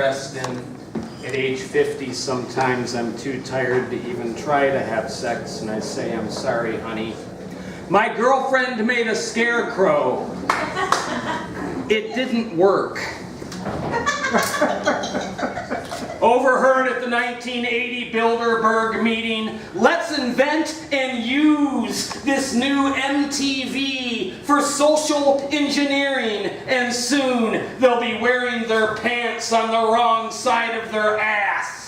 dressed in. At age 50, sometimes I'm too tired to even try to have sex, and I say, I'm sorry, honey. My girlfriend made a scarecrow. It didn't work. Overheard at the 1980 Bilderberg meeting, let's invent and use this new MTV for social engineering, and soon they'll be wearing their pants on the wrong side of their ass.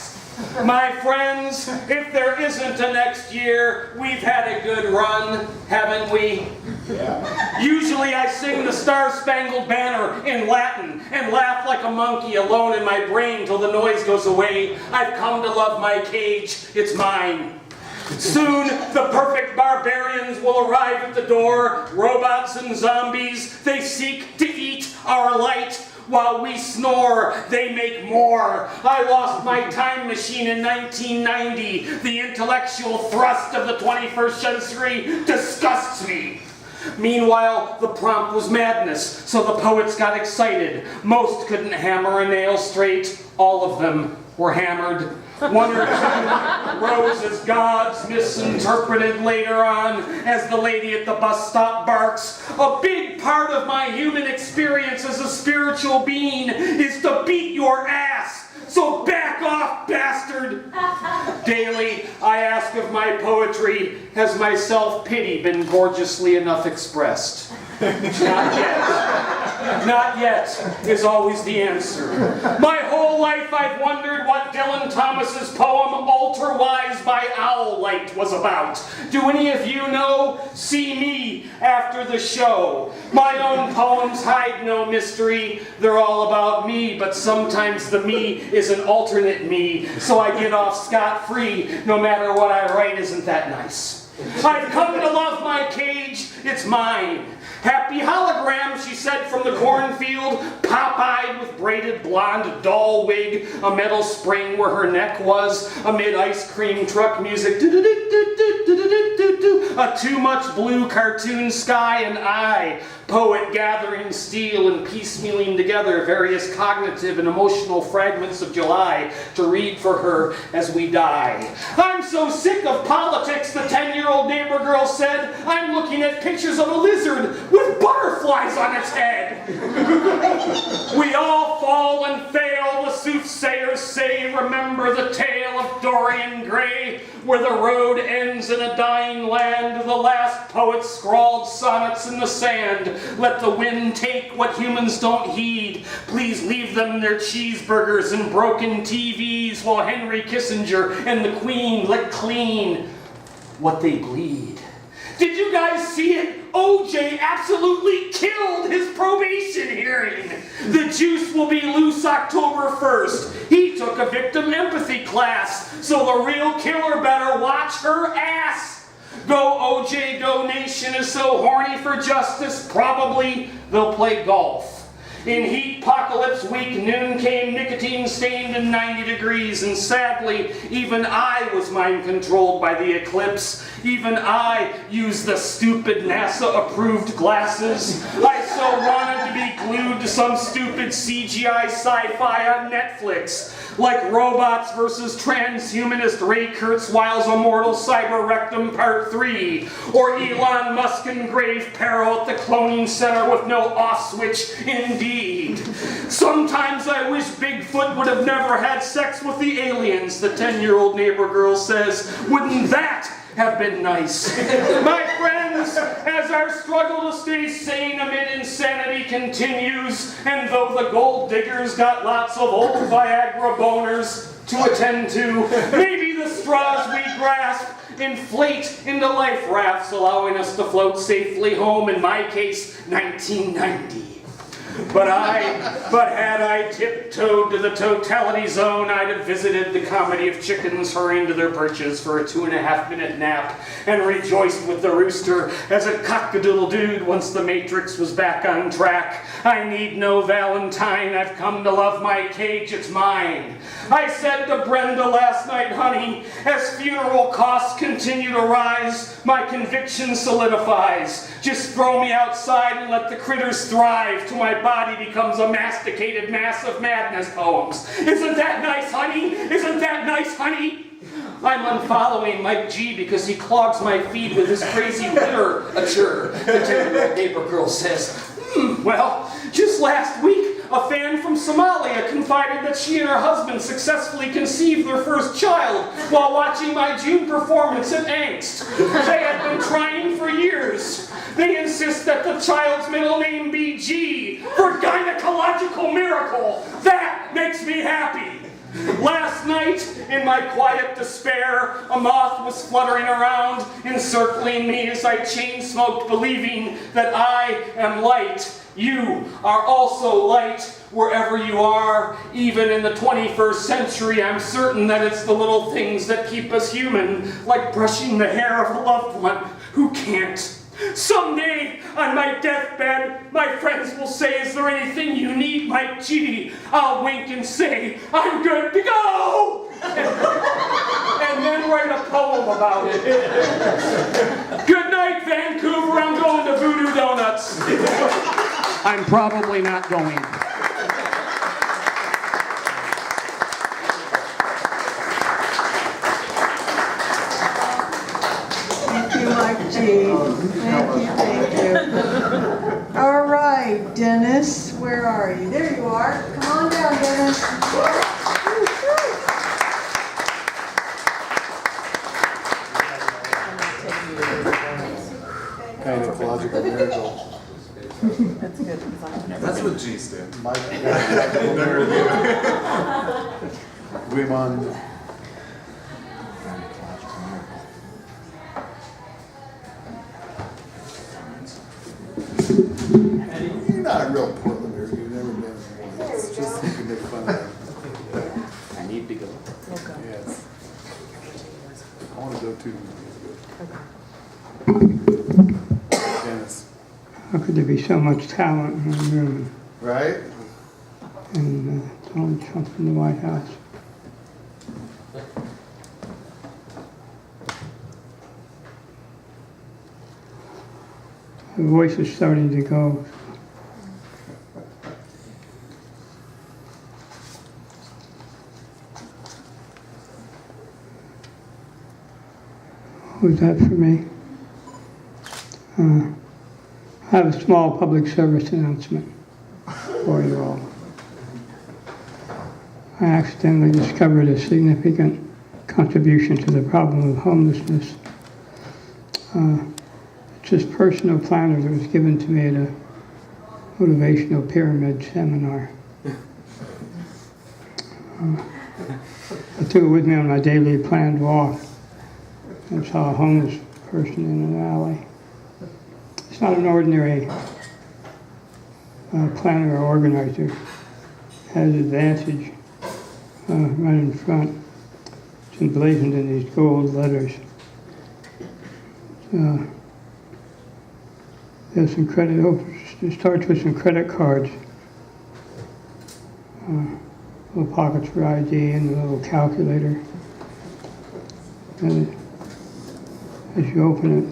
My friends, if there isn't a next year, we've had a good run, haven't we? Yeah. Usually I sing the Star-Spangled Banner in Latin and laugh like a monkey alone in my brain till the noise goes away. I've come to love my cage, it's mine. Soon the perfect barbarians will arrive at the door, robots and zombies, they seek to eat our light. While we snore, they make more. I lost my time machine in 1990. The intellectual thrust of the 21st century disgusts me. Meanwhile, the prompt was madness, so the poets got excited. Most couldn't hammer a nail straight. All of them were hammered. One or two rose as gods, misinterpreted later on as the lady at the bus stop barks. A big part of my human experience as a spiritual being is to beat your ass. So back off, bastard! Daily, I ask of my poetry, has my self-pity been gorgeously enough expressed? Not yet. Not yet is always the answer. My whole life I've wondered what Dylan Thomas's poem Altar Wise by Owl Light was about. Do any of you know? See me after the show. My own poems hide no mystery. They're all about me, but sometimes the me is an alternate me, so I get off scot-free no matter what I write. Isn't that nice? I've come to love my cage. It's mine. Happy hologram, she said from the cornfield, pop-eyed with braided blonde doll wig, a metal spring where her neck was, amid ice cream truck music, a too much blue cartoon sky, and I, poet gathering steel and piecemealing together various cognitive and emotional fragments of July to read for her as we die. I'm so sick of politics, the 10-year-old neighbor girl said. I'm looking at pictures of a lizard with butterflies on its head. We all fall and fail, the soothsayers say. Remember the tale of Dorian Gray, where the road ends in a dying land. The last poet scrawled sonnets in the sand. Let the wind take what humans don't heed. Please leave them their cheeseburgers and broken TVs while Henry Kissinger and the Queen let clean what they bleed. Did you guys see it? OJ absolutely killed his probation hearing. The juice will be loose October 1st. He took a victim empathy class, so the real killer better watch her ass. Go OJ, Go Nation is so horny for justice, probably they'll play golf. In Heat-Pocalypse Week, noon came nicotine-stained and 90 degrees, and sadly, even I was mind-controlled by the eclipse. Even I used the stupid NASA-approved glasses. I so wanted to be glued to some stupid CGI sci-fi on Netflix, like Robots versus Transhumanist Ray Kurzweil's Immortal Cyber Rectum Part 3, or Elon Musk and Grave Peril at the cloning center with no off switch. Indeed. Sometimes I wish Bigfoot would have never had sex with the aliens, the 10-year-old neighbor girl says. Wouldn't that have been nice? My friends, as our struggle to stay sane amid insanity continues, and though the gold diggers got lots of old Viagra boners to attend to, maybe the straws we grasp inflate into life rafts, allowing us to float safely home, in my case, 1990. But had I tiptoed to the totality zone, I'd have visited the comedy of chickens hurrying to their perches for a 2.5-minute nap and rejoiced with the rooster as a cock-a-doodle-dude once the Matrix was back on track. I need no Valentine, I've come to love my cage, it's mine. I said to Brenda last night, honey, as funeral costs continue to rise, my conviction solidifies. Just throw me outside and let the critters thrive till my body becomes a masticated mass of madness poems. Isn't that nice, honey? Isn't that nice, honey? I'm unfollowing Mike G because he clogs my feed with his crazy literature, the typical paper girl says. Well, just last week, a fan from Somalia confided that she and her husband successfully conceived their first child while watching my June performance at Angst. They had been trying for years. They insist that the child's middle name be G for gynecological miracle. That makes me happy. Last night, in my quiet despair, a moth was fluttering around, encircling me as I chain-smoked, believing that I am light. You are also light wherever you are. Even in the 21st century, I'm certain that it's the little things that keep us human, like brushing the hair of a loved one who can't. Someday, on my deathbed, my friends will say, "Is there anything you need, Mike G?" I'll wink and say, "I'm good to go!" And then write a poem about it. Good night, Vancouver. I'm going to Voodoo Donuts. I'm probably not going. Mike G. Thank you. All right, Dennis, where are you? There you are. Come on down, Dennis. Gynecological miracle. That's good. That's what G stands for. Women. You're not a real Portlander. You've never been one. It's just you can make fun of it. I need to go. Yes. I want to go too. Dennis. How could there be so much talent in the room? Right? And Donald Trump in the White House. The voice is starting to go. Who's that for me? I have a small public service announcement for you all. I accidentally discovered a significant contribution to the problem of homelessness. It's this personal planner that was given to me at a motivational pyramid seminar. I took it with me on my daily planned walk and saw a homeless person in an alley. It's not an ordinary planner or organizer. It has advantage right in front. It's emblazoned in these gold letters. There's some credit. It starts with some credit cards. Little pockets for ID and a little calculator. And as you open it,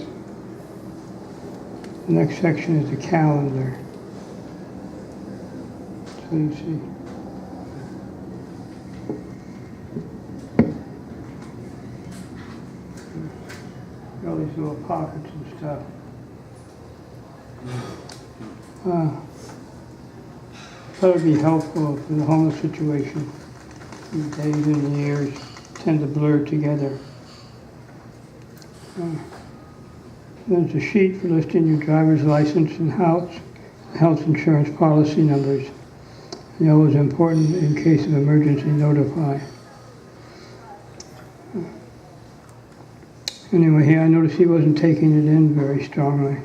the next section is the calendar. So you see. All these little pockets and stuff. Thought it'd be helpful for the homeless situation. The days and the years tend to blur together. There's a sheet for listing your driver's license and health insurance policy numbers. They're always important in case of emergency notify. Anyway, here I noticed he wasn't taking it in very strongly.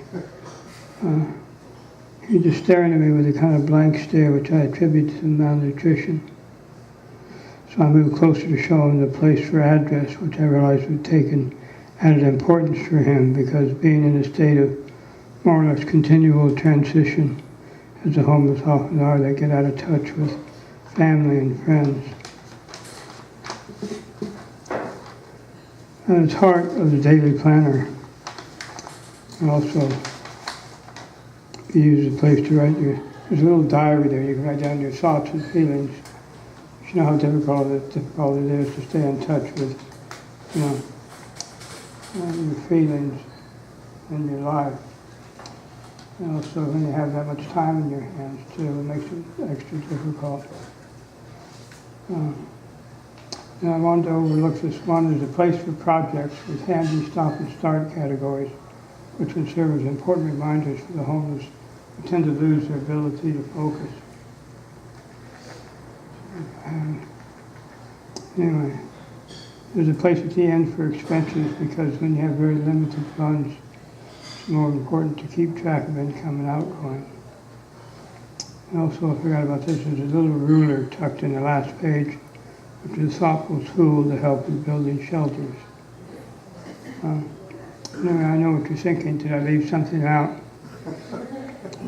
He was just staring at me with a kind of blank stare, which I attribute to malnutrition. So I moved closer to show him the place for address, which I realized would take added importance for him, because being in a state of more or less continual transition, as the homeless often are, they get out of touch with family and friends. At its heart of the daily planner, and also you use a place to write your There's a little diary there. You can write down your thoughts and feelings. You know how difficult it is to stay in touch with, you know, your feelings in your life. And also when you have that much time in your hands too, it makes it extra difficult. And I wanted to overlook this one. There's a place for projects with handy stop and start categories, which can serve as important reminders for the homeless who tend to lose their ability to focus. Anyway, there's a place at the end for expenses because when you have very limited funds, it's more important to keep track of income and outgoing. And also, I forgot about this, there's a little ruler tucked in the last page, which is a thoughtful tool to help with building shelters. Anyway, I know what you're thinking. Did I leave something out?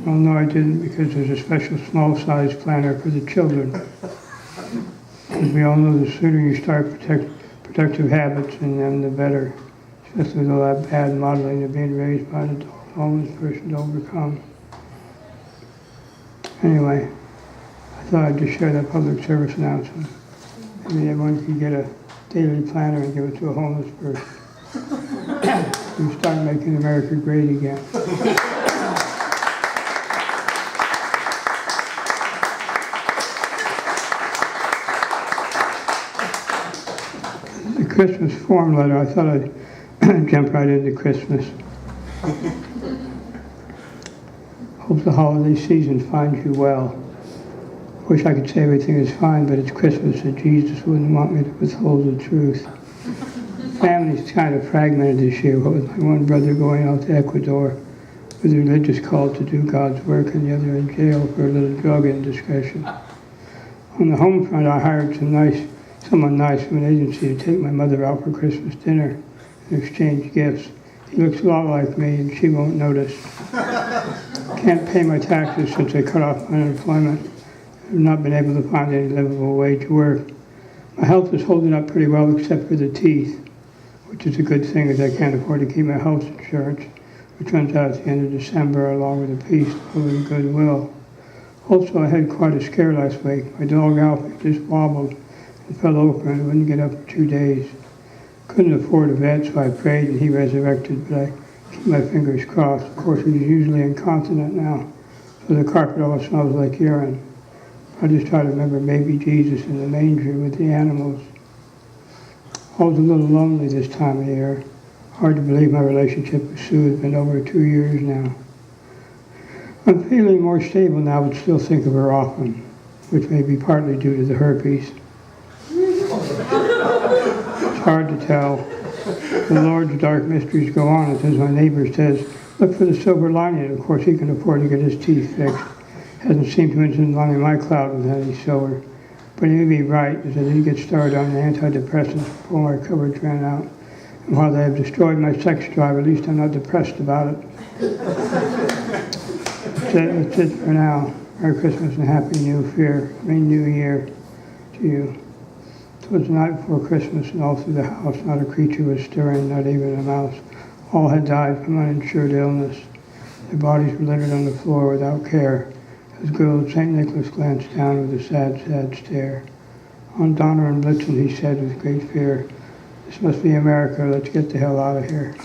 Well, no, I didn't, because there's a special small-size planner for the children. As we all know, the sooner you start productive habits in them, the better, especially with all that bad modeling of being raised by an adult homeless person to overcome. Anyway, I thought I'd just share that public service announcement. Maybe everyone could get a daily planner and give it to a homeless person. And start making America great again. The Christmas form letter, I thought I'd jump right into Christmas. Hope the holiday season finds you well. Wish I could say everything is fine, but it's Christmas and Jesus wouldn't want me to withhold the truth. Family's kind of fragmented this year, with my one brother going out to Ecuador with a religious call to do God's work and the other in jail for a little drug indiscretion. On the home front, I hired someone nice from an agency to take my mother out for Christmas dinner and exchange gifts. He looks a lot like me and she won't notice. Can't pay my taxes since I cut off my unemployment. I've not been able to find any livable wage work. My health is holding up pretty well except for the teeth, which is a good thing as I can't afford to keep my health insurance, which runs out at the end of December along with a piece of goodwill. Also, I had quite a scare last week. My dog Alfie just wobbled and fell over and wouldn't get up for 2 days. Couldn't afford a vet, so I prayed and he resurrected, but I keep my fingers crossed. Of course, he's usually incontinent now, so the carpet all smells like urine. I just try to remember baby Jesus in the manger with the animals. I was a little lonely this time of year. Hard to believe my relationship with Sue has been over 2 years now. I'm feeling more stable now, but still think of her often, which may be partly due to the herpes. It's hard to tell. The Lord's dark mysteries go on, and as my neighbor says, look for the silver lining. Of course, he can afford to get his teeth fixed. Hasn't seemed to mention lining my cloud with any silver. But he may be right, as I did get started on the antidepressants before my coverage ran out. And while they have destroyed my sex drive, at least I'm not depressed about it. That's it for now. Merry Christmas and Happy New Year to you. It was the night before Christmas, and all through the house, not a creature was stirring, not even a mouse. All had died from uninsured illness. Their bodies were littered on the floor without care. As good old St. Nicholas glanced down with a sad, sad stare. On Donner and Blitzen, he said with great fear, this must be America, let's get the hell out of here.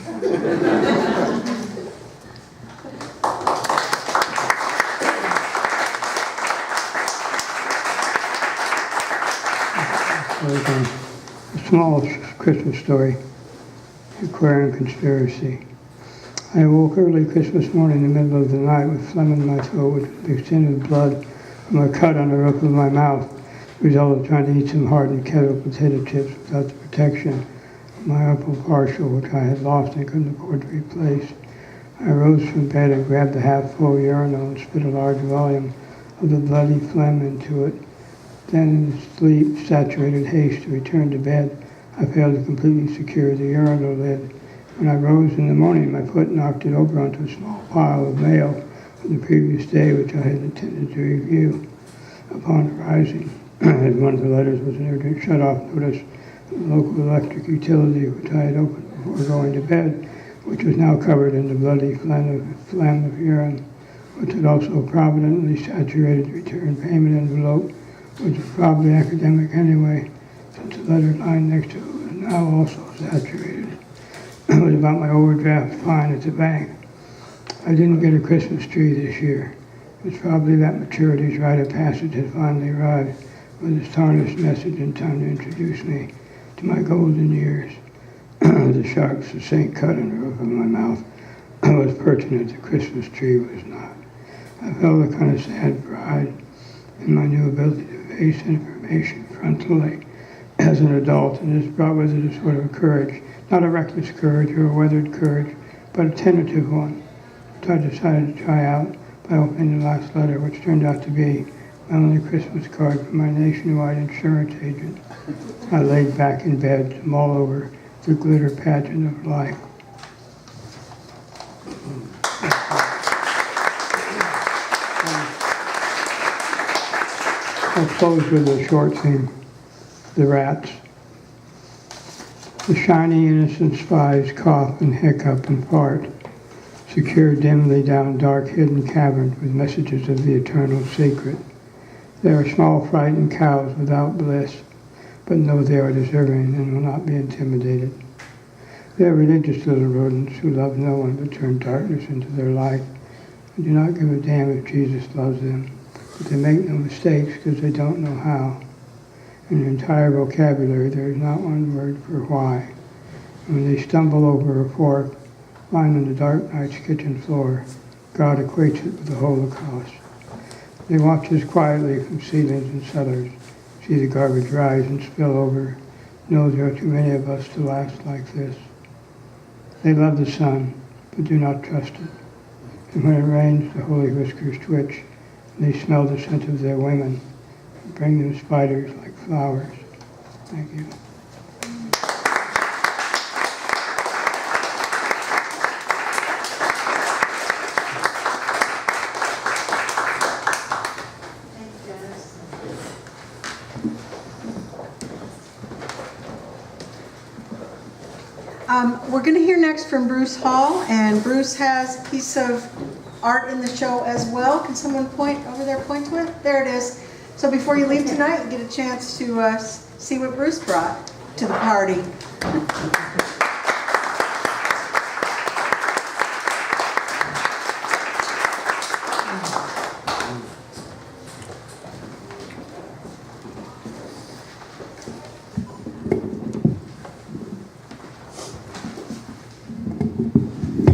A small Christmas story, Aquarian Conspiracy. I woke early Christmas morning in the middle of the night with phlegm in my throat, which was mixed in with blood from a cut on the roof of my mouth, the result of trying to eat some hardened kettle potato chips without the protection of my upper partial, which I had lost and couldn't afford to replace. I rose from bed and grabbed the half-full urinal and spit a large volume of the bloody phlegm into it. Then in sleep, saturated haste to return to bed, I failed to completely secure the urinal lid. When I rose in the morning, my foot knocked it over onto a small pile of mail from the previous day, which I had intended to review. Upon rising, as one of the letters was an urgent shut-off notice from the local electric utility, which I had opened before going to bed, which was now covered in the bloody phlegm of urine. which had also providently saturated the return payment envelope, which was probably academic anyway, since the letter line next to it was now also saturated. It was about my overdraft fine at the bank. I didn't get a Christmas tree this year. It was probably that maturity's rite of passage had finally arrived with its tarnished message in time to introduce me to my golden years. The sharp, succinct cut in the roof of my mouth was pertinent. The Christmas tree was not. I felt a kind of sad pride in my new ability to face information frontally as an adult, and this brought with it a sort of courage, not a reckless courage or a weathered courage, but a tentative one, which I decided to try out by opening the last letter, which turned out to be my only Christmas card from my nationwide insurance agent. I laid back in bed to mull over the glitter pageant of life. I'll close with a short theme, the rats. The shiny innocent spies cough and hiccup and fart, secure dimly down dark hidden caverns with messages of the eternal secret. They are small frightened cows without bliss, but know they are deserving and will not be intimidated. They are religious little rodents who love no one but turn darkness into their light and do not give a damn if Jesus loves them, but they make no mistakes because they don't know how. In their entire vocabulary, there is not one word for why. And when they stumble over a fork lying on the dark night's kitchen floor, God equates it with the Holocaust. They watch us quietly from ceilings and cellars, see the garbage rise and spill over, know there are too many of us to last like this. They love the sun, but do not trust it. And when it rains, the holy whiskers twitch, and they smell the scent of their women, and bring them spiders like flowers. Thank you. We're going to hear next from Bruce Hall, and Bruce has a piece of art in the show as well. Can someone point over there, point to it? There it is. So before you leave tonight, you get a chance to see what Bruce brought to the party.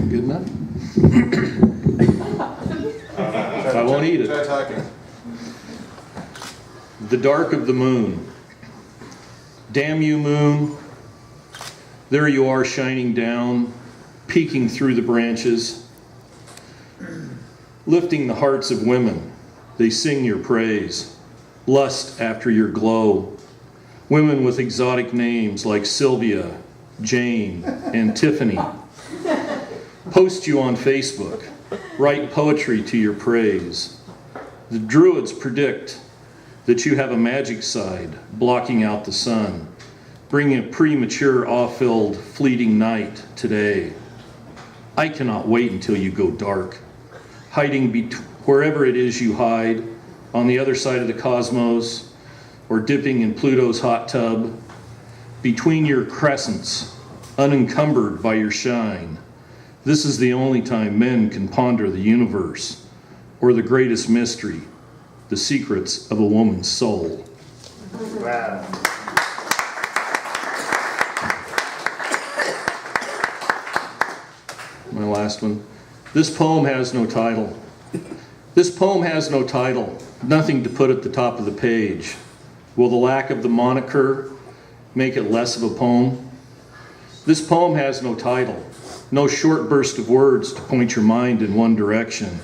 Good enough? I won't eat it. Try talking. The dark of the moon. Damn you, moon. There you are shining down, peeking through the branches, lifting the hearts of women. They sing your praise, lust after your glow. Women with exotic names like Sylvia, Jane, and Tiffany. Post you on Facebook, write poetry to your praise. The druids predict that you have a magic side blocking out the sun, bringing a premature, awe-filled, fleeting night today. I cannot wait until you go dark, hiding wherever it is you hide, on the other side of the cosmos, or dipping in Pluto's hot tub, between your crescents, unencumbered by your shine. This is the only time men can ponder the universe, or the greatest mystery, the secrets of a woman's soul. Wow. My last one. This poem has no title. This poem has no title, nothing to put at the top of the page. Will the lack of the moniker make it less of a poem? This poem has no title, no short burst of words to point your mind in one direction.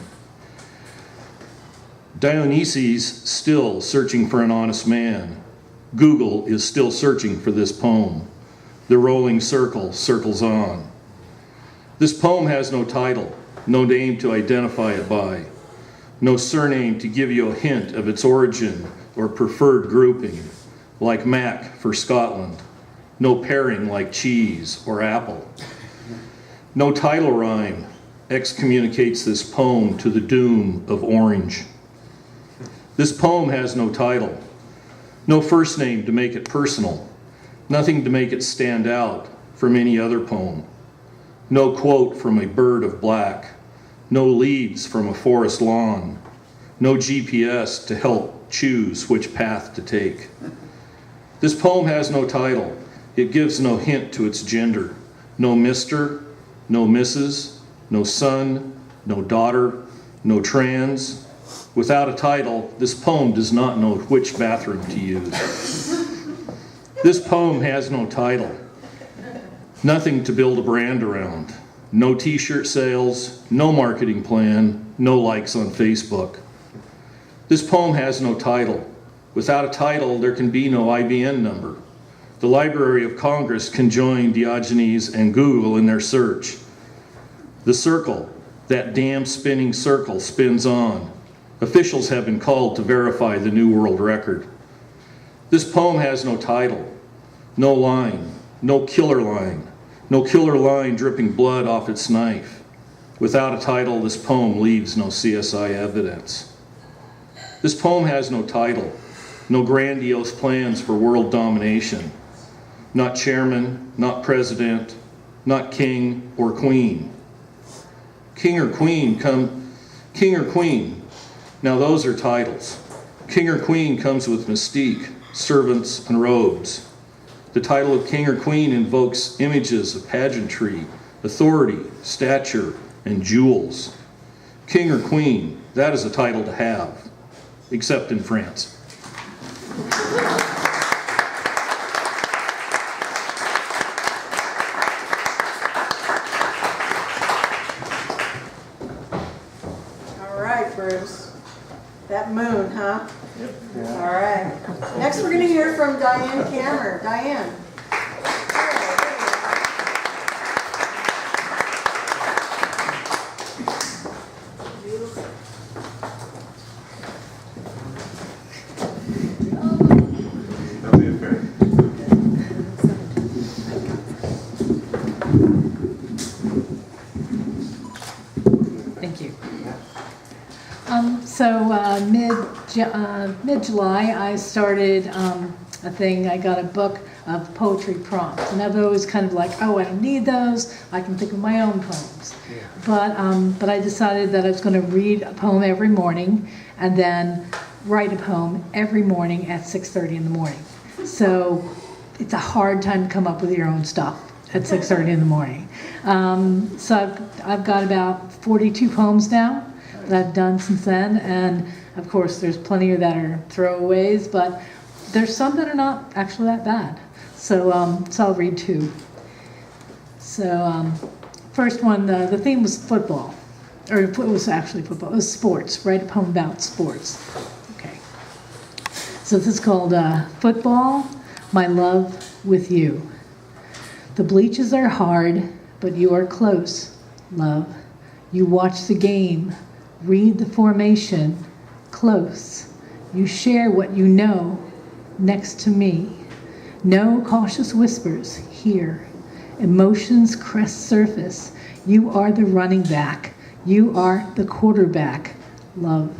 Dionysus still searching for an honest man. Google is still searching for this poem. The rolling circle circles on. This poem has no title, no name to identify it by, no surname to give you a hint of its origin or preferred grouping, like Mac for Scotland, no pairing like cheese or apple. No title rhyme, excommunicates this poem to the doom of orange. This poem has no title, no first name to make it personal, nothing to make it stand out from any other poem. No quote from a bird of black, no leaves from a forest lawn, no GPS to help choose which path to take. This poem has no title. It gives no hint to its gender. No Mr., no Mrs., no son, no daughter, no trans. Without a title, this poem does not know which bathroom to use. This poem has no title. Nothing to build a brand around. No t-shirt sales, no marketing plan, no likes on Facebook. This poem has no title. Without a title, there can be no IBN number. The Library of Congress can join Diogenes and Google in their search. The circle, that damn spinning circle, spins on. Officials have been called to verify the new world record. This poem has no title, no line, no killer line dripping blood off its knife. Without a title, this poem leaves no CSI evidence. This poem has no title, no grandiose plans for world domination. Not chairman, not president, not king or queen. King or queen. Now those are titles. King or queen comes with mystique, servants, and robes. The title of king or queen invokes images of pageantry, authority, stature, and jewels. King or queen, that is a title to have, except in France. All right, Bruce. That moon, huh? Yep. All right. Next, we're going to hear from Diane Kammer. Diane. Thank you. Mid-July, I started a thing. I got a book of poetry prompts, and I've always kind of like, oh, I don't need those. I can think of my own poems. Yeah. But I decided that I was going to read a poem every morning, and then write a poem every morning at 6:30 in the morning. So it's a hard time to come up with your own stuff at 6:30 in the morning. So I've got about 42 poems now that I've done since then, and of course there's plenty that are throwaways, but there's some that are not actually that bad. So I'll read two. So first one, the theme was football, or it was actually football. It was sports. Write a poem about sports. Okay. So this is called Football, My Love with You. The bleachers are hard, but you are close, love. You watch the game, read the formation, close. You share what you know next to me. No cautious whispers here. Emotions crest surface. You are the running back. You are the quarterback, love.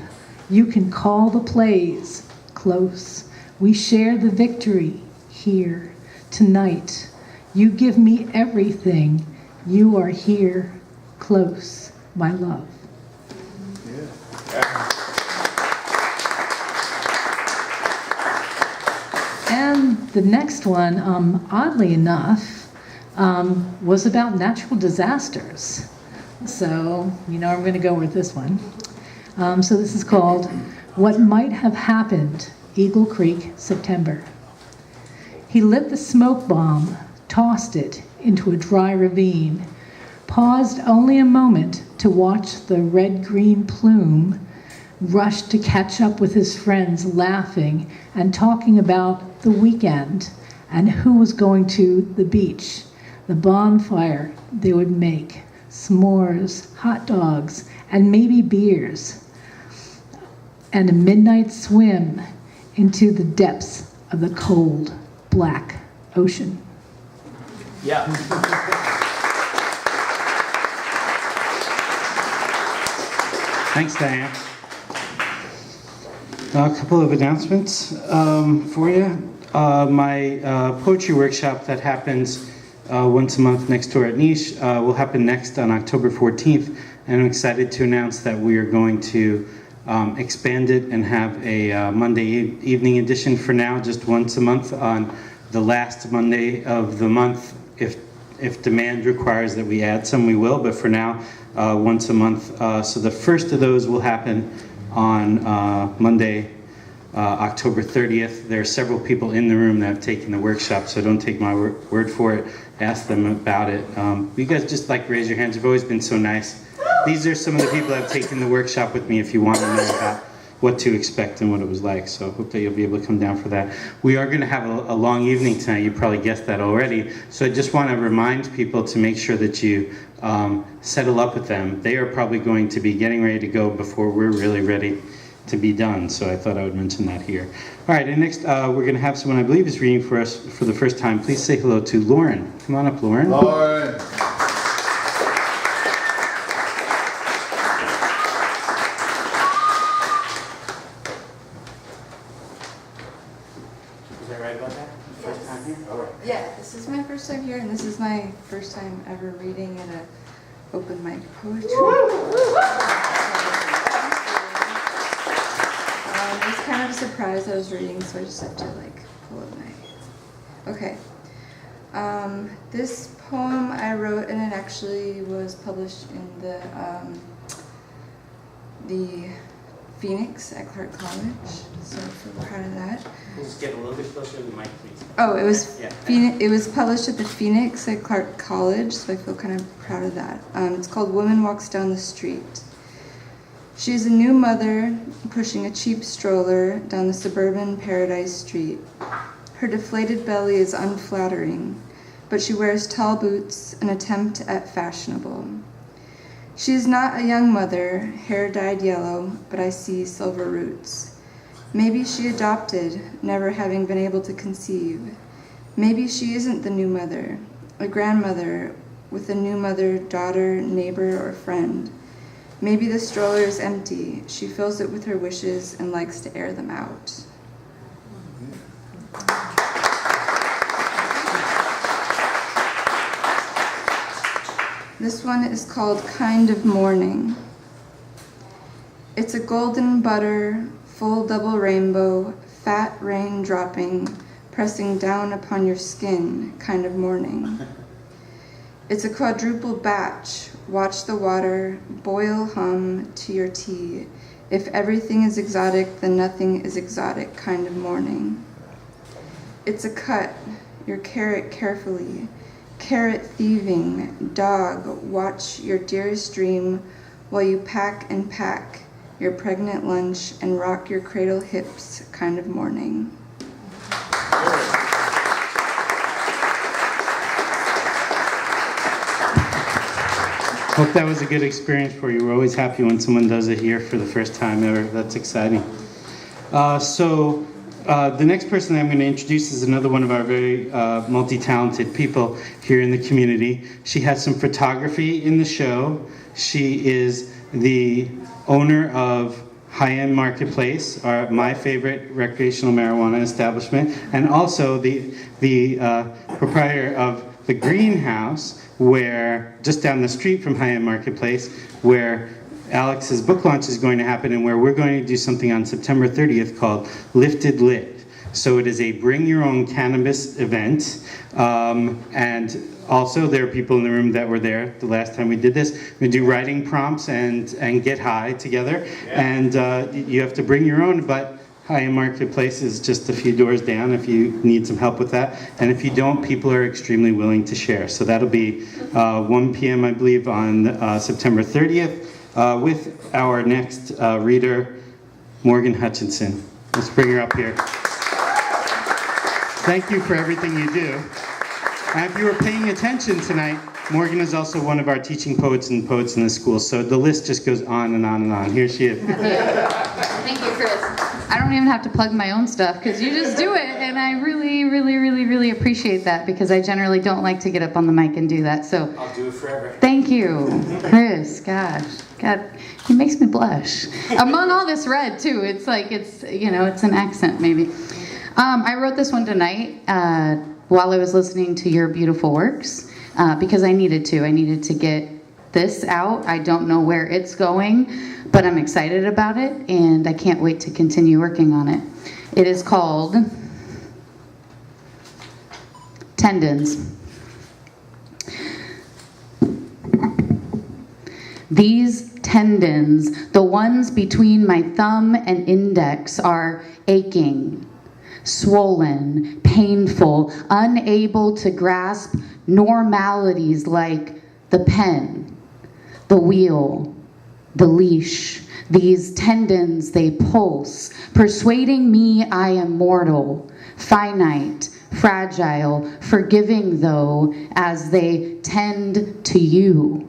You can call the plays, close. We share the victory here, tonight. You give me everything. You are here, close, my love. And the next one, oddly enough, was about natural disasters. So, I'm going to go with this one. So this is called What Might Have Happened, Eagle Creek, September. He lit the smoke bomb, tossed it into a dry ravine, paused only a moment to watch the red-green plume, rushed to catch up with his friends, laughing and talking about the weekend and who was going to the beach, the bonfire they would make, s'mores, hot dogs, and maybe beers, and a midnight swim into the depths of the cold, black ocean. Yeah. Thanks, Diane. A couple of announcements for you. My poetry workshop that happens once a month next door at Niche will happen next on October 14th, and I'm excited to announce that we are going to expand it and have a Monday evening edition for now, just once a month on the last Monday of the month. If demand requires that we add some, we will, but for now, once a month. So the first of those will happen on Monday, October 30th. There are several people in the room that have taken the workshop, so don't take my word for it. Ask them about it. You guys just raise your hands. You've always been so nice. These are some of the people that have taken the workshop with me if you want to know about what to expect and what it was like. So I hope that you'll be able to come down for that. We are going to have a long evening tonight. You probably guessed that already. So I just want to remind people to make sure that you settle up with them. They are probably going to be getting ready to go before we're really ready to be done. So I thought I would mention that here. All right, and next we're going to have someone I believe is reading for us for the first time. Please say hello to Lauren. Come on up, Lauren. Lauren. Is that right about that? First time here? All right. Yeah, this is my first time here, and this is my first time ever reading at an open mic poetry. It was kind of a surprise I was reading, so I just had to pull up my. Okay. This poem I wrote, and it actually was published in the Phoenix at Clark College, so I feel proud of that. Just get a little bit closer to the mic, please. Oh, it was Yeah. It was published at the Phoenix at Clark College, so I feel kind of proud of that. It's called Woman Walks Down the Street. She is a new mother pushing a cheap stroller down the suburban Paradise Street. Her deflated belly is unflattering, but she wears tall boots, an attempt at fashionable. She is not a young mother, hair dyed yellow, but I see silver roots. Maybe she adopted, never having been able to conceive. Maybe she isn't the new mother, a grandmother with a new mother, daughter, neighbor, or friend. Maybe the stroller is empty. She fills it with her wishes and likes to air them out. This one is called Kind of Morning. It's a golden butter, full double rainbow, fat rain dropping, pressing down upon your skin, kind of morning. It's a quadruple batch. Watch the water, boil, hum, to your tea. If everything is exotic, then nothing is exotic, kind of morning. It's a cut, your carrot carefully. Carrot thieving, dog, watch your dearest dream while you pack and pack your pregnant lunch and rock your cradle hips, kind of morning. Hope that was a good experience for you. We're always happy when someone does it here for the first time ever. That's exciting. The next person that I'm going to introduce is another one of our very multi-talented people here in the community. She has some photography in the show. She is the owner of High-End Marketplace, my favorite recreational marijuana establishment, and also the proprietor of the Greenhouse, where just down the street from High-End Marketplace, where Alex's book launch is going to happen and where we're going to do something on September 30th called Lifted Lit. So it is a bring your own cannabis event, and also there are people in the room that were there the last time we did this. We do writing prompts and get high together, and you have to bring your own, but High-End Marketplace is just a few doors down if you need some help with that. And if you don't, people are extremely willing to share. So that'll be 1 p.m., I believe, on September 30th with our next reader, Morgan Hutchinson. Let's bring her up here. Thank you for everything you do. And if you were paying attention tonight, Morgan is also one of our teaching poets and poets in the school. So the list just goes on and on and on. Here she is. Thank you, Chris. I don't even have to plug my own stuff because you just do it, and I really, really, really, really appreciate that because I generally don't like to get up on the mic and do that. So I'll do it forever. thank you, Chris. Gosh, God, he makes me blush. Among all this red too, it's like, it's an accent maybe. I wrote this one tonight while I was listening to your beautiful works because I needed to get this out. I don't know where it's going, but I'm excited about it and I can't wait to continue working on it. It is called Tendons. These tendons, the ones between my thumb and index, are aching, swollen, painful, unable to grasp normalities like the pen, the wheel, the leash. These tendons, they pulse, persuading me I am mortal, finite, fragile, forgiving though, as they tend to you.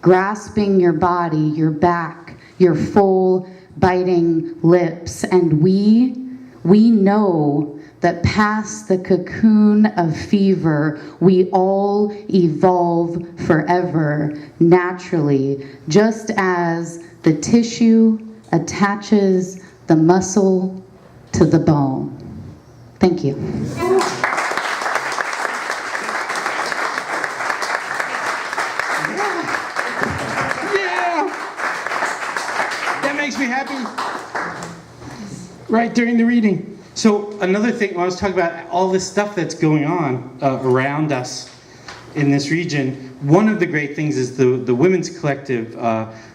Grasping your body, your back, your full biting lips, and we know that past the cocoon of fever, we all evolve forever, naturally, just as the tissue attaches the muscle to the bone. Thank you. Makes me happy right during the reading. So another thing, when I was talking about all this stuff that's going on around us in this region, one of the great things is the women's collective,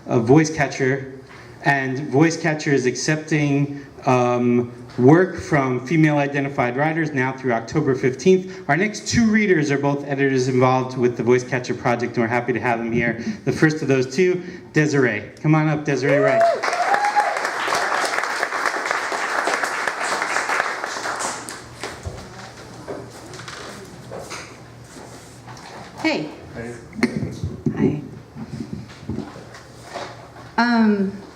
Voice Catcher, and Voice Catcher is accepting work from female identified writers now through October 15th. Our next two readers are both editors involved with the Voice Catcher project, and we're happy to have them here. The first of those two, Desiree. Come on up, Desiree Wright. Hey. Hi.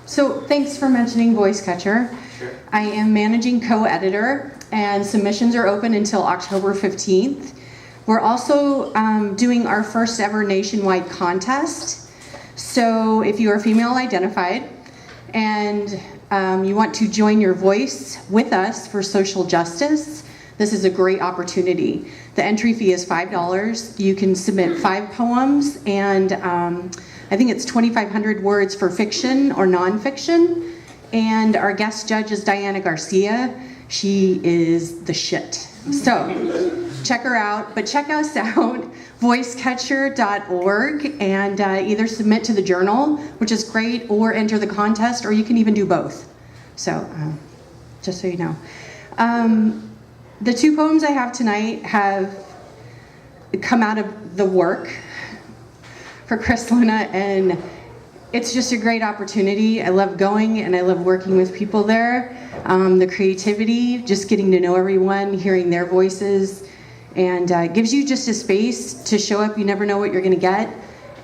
So thanks for mentioning Voice Catcher. Sure. I am managing co-editor, and submissions are open until October 15th. We're also doing our first ever nationwide contest. So if you are female identified and you want to join your voice with us for social justice, this is a great opportunity. The entry fee is $5. You can submit 5 poems, and I think it's 2,500 words for fiction or nonfiction. And our guest judge is Diana Garcia. She is the shit. So check her out, but check us out, voicecatcher.org, and either submit to the journal, which is great, or enter the contest, or you can even do both. So just so you know. The 2 poems I have tonight have come out of the work for Chris Luna, and it's just a great opportunity. I love going and I love working with people there. The creativity, just getting to know everyone, hearing their voices, and gives you just a space to show up. You never know what you're gonna get,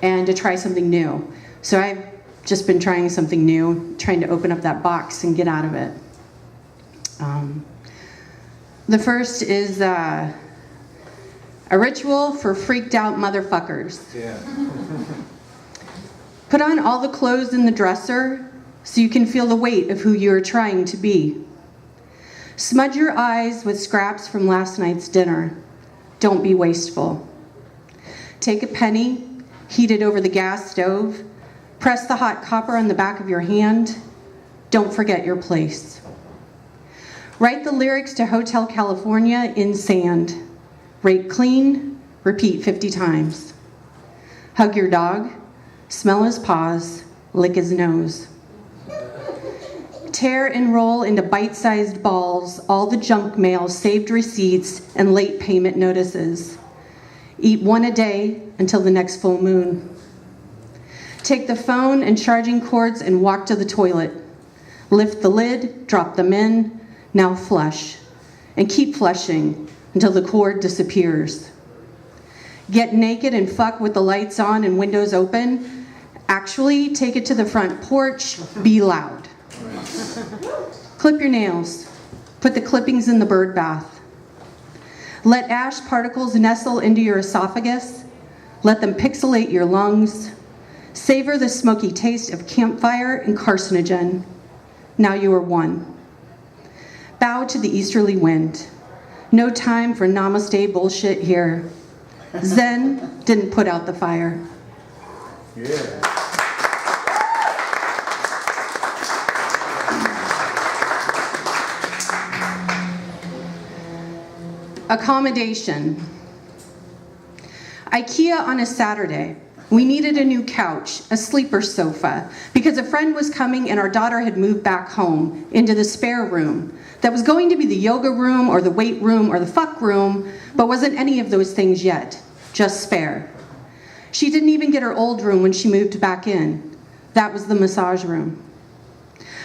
and to try something new. So I've just been trying something new, trying to open up that box and get out of it. The first is a ritual for freaked out motherfuckers. Yeah. Put on all the clothes in the dresser so you can feel the weight of who you're trying to be. Smudge your eyes with scraps from last night's dinner. Don't be wasteful. Take a penny, heat it over the gas stove, press the hot copper on the back of your hand. Don't forget your place. Write the lyrics to Hotel California in sand. Rate clean, repeat 50 times. Hug your dog, smell his paws, lick his nose. Tear and roll into bite-sized balls all the junk mail, saved receipts, and late payment notices. Eat 1 a day until the next full moon. Take the phone and charging cords and walk to the toilet. Lift the lid, drop them in, now flush, and keep flushing until the cord disappears. Get naked and fuck with the lights on and windows open. Actually, take it to the front porch, be loud. Clip your nails. Put the clippings in the bird bath. Let ash particles nestle into your esophagus. Let them pixelate your lungs. Savor the smoky taste of campfire and carcinogen. Now you are one. Bow to the easterly wind. No time for namaste bullshit here. Zen didn't put out the fire. Yeah. Accommodation. IKEA on a Saturday. We needed a new couch, a sleeper sofa, because a friend was coming and our daughter had moved back home into the spare room that was going to be the yoga room or the weight room or the fuck room, but wasn't any of those things yet, just spare. She didn't even get her old room when she moved back in. That was the massage room.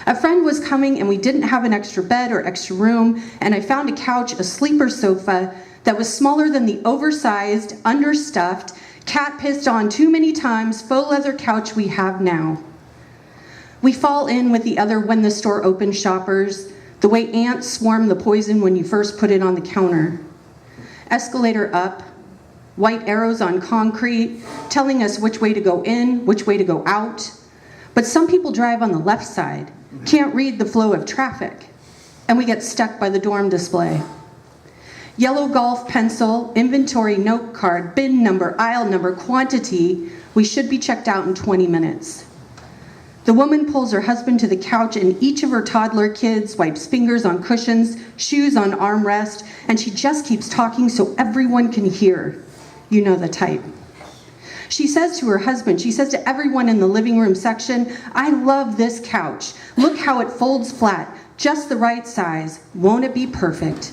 A friend was coming and we didn't have an extra bed or extra room, and I found a couch, a sleeper sofa, that was smaller than the oversized, understuffed, cat pissed on too many times faux leather couch we have now. We fall in with the other when the store opens shoppers, the way ants swarm the poison when you first put it on the counter. Escalator up, white arrows on concrete, telling us which way to go in, which way to go out. But some people drive on the left side, can't read the flow of traffic, and we get stuck by the dorm display. Yellow golf pencil, inventory note card, bin number, aisle number, quantity. We should be checked out in 20 minutes. The woman pulls her husband to the couch and each of her toddler kids wipes fingers on cushions, shoes on armrest, and she just keeps talking so everyone can hear. You know the type. She says to her husband, she says to everyone in the living room section, I love this couch. Look how it folds flat, just the right size. Won't it be perfect?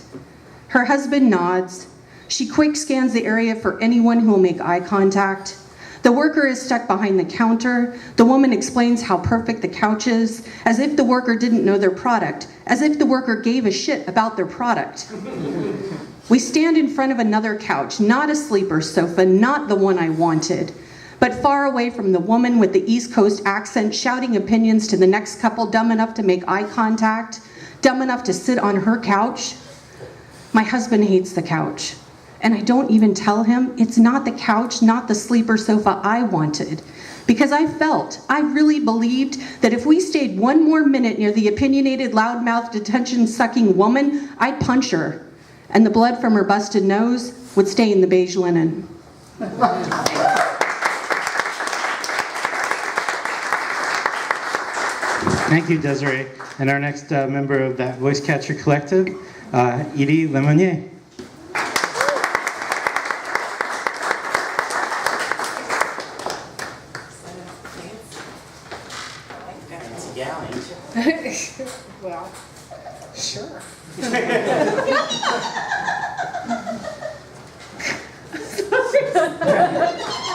Her husband nods. She quick scans the area for anyone who will make eye contact. The worker is stuck behind the counter. The woman explains how perfect the couch is, as if the worker didn't know their product, as if the worker gave a shit about their product. We stand in front of another couch, not a sleeper sofa, not the one I wanted, but far away from the woman with the East Coast accent shouting opinions to the next couple dumb enough to make eye contact, dumb enough to sit on her couch. My husband hates the couch, and I don't even tell him it's not the couch, not the sleeper sofa I wanted, because I really believed that if we stayed one more minute near the opinionated, loudmouth, detention-sucking woman, I'd punch her. And the blood from her busted nose would stay in the beige linen. Thank you, Desiree. And our next member of that Voice Catcher Collective, Edie Lemonnier. Well, sure.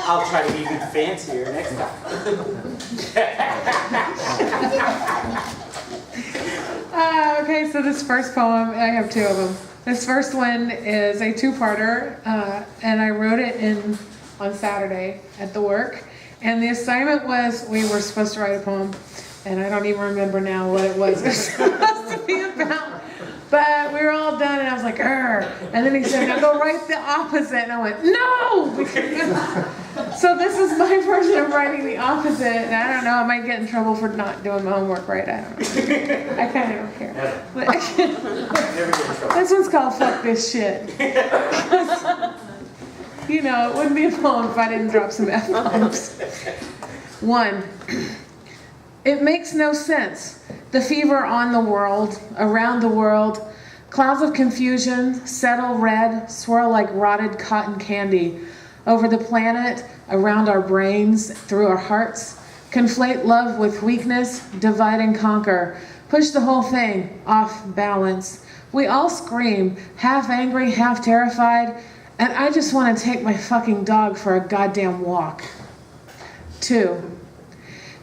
I'll try to be even fancier next time. Okay, so this first poem, I have two of them. This first one is a two-parter, and I wrote it on Saturday at the work. And the assignment was we were supposed to write a poem, and I don't even remember now what it was supposed to be about. But we were all done, and I was like, "Arr!" And then he said, "Now go write the opposite." And I went, "No!" So this is my version of writing the opposite. And I don't know, I might get in trouble for not doing my homework right. I don't know. I kind of don't care. Never get in trouble. This one's called "Fuck This Shit." You know, it wouldn't be a poem if I didn't drop some F-bombs. 1. It makes no sense. The fever on the world, around the world, clouds of confusion settle red, swirl like rotted cotton candy over the planet, around our brains, through our hearts, conflate love with weakness, divide and conquer, push the whole thing off balance. We all scream, half angry, half terrified, and I just want to take my fucking dog for a goddamn walk. 2.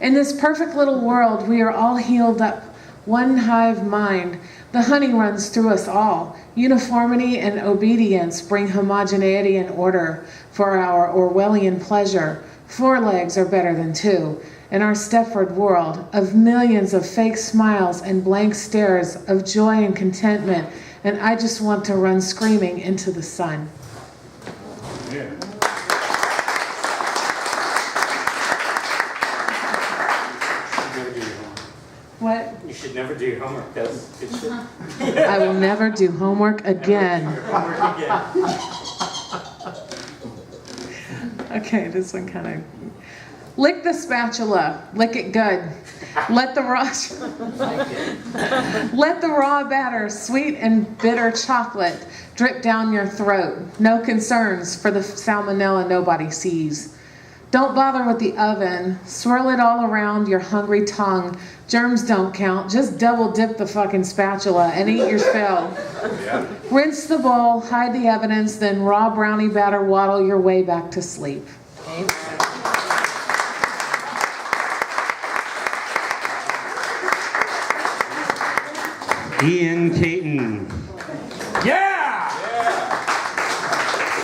In this perfect little world, we are all healed up, one hive mind. The honey runs through us all. Uniformity and obedience bring homogeneity and order for our Orwellian pleasure. 4 legs are better than 2. In our Stepford world of millions of fake smiles and blank stares of joy and contentment, and I just want to run screaming into the sun. Yeah. You should never do your homework. That's good shit. I will never do homework again. Homework again. Okay, this one kind of. Lick the spatula. Lick it good. Let the raw batter, sweet and bitter chocolate, drip down your throat. No concerns for the salmonella nobody sees. Don't bother with the oven. Swirl it all around your hungry tongue. Germs don't count. Just double dip the fucking spatula and eat your fill. Yeah. Rinse the bowl, hide the evidence, then raw brownie batter waddle your way back to sleep. Amen. Ian Caton.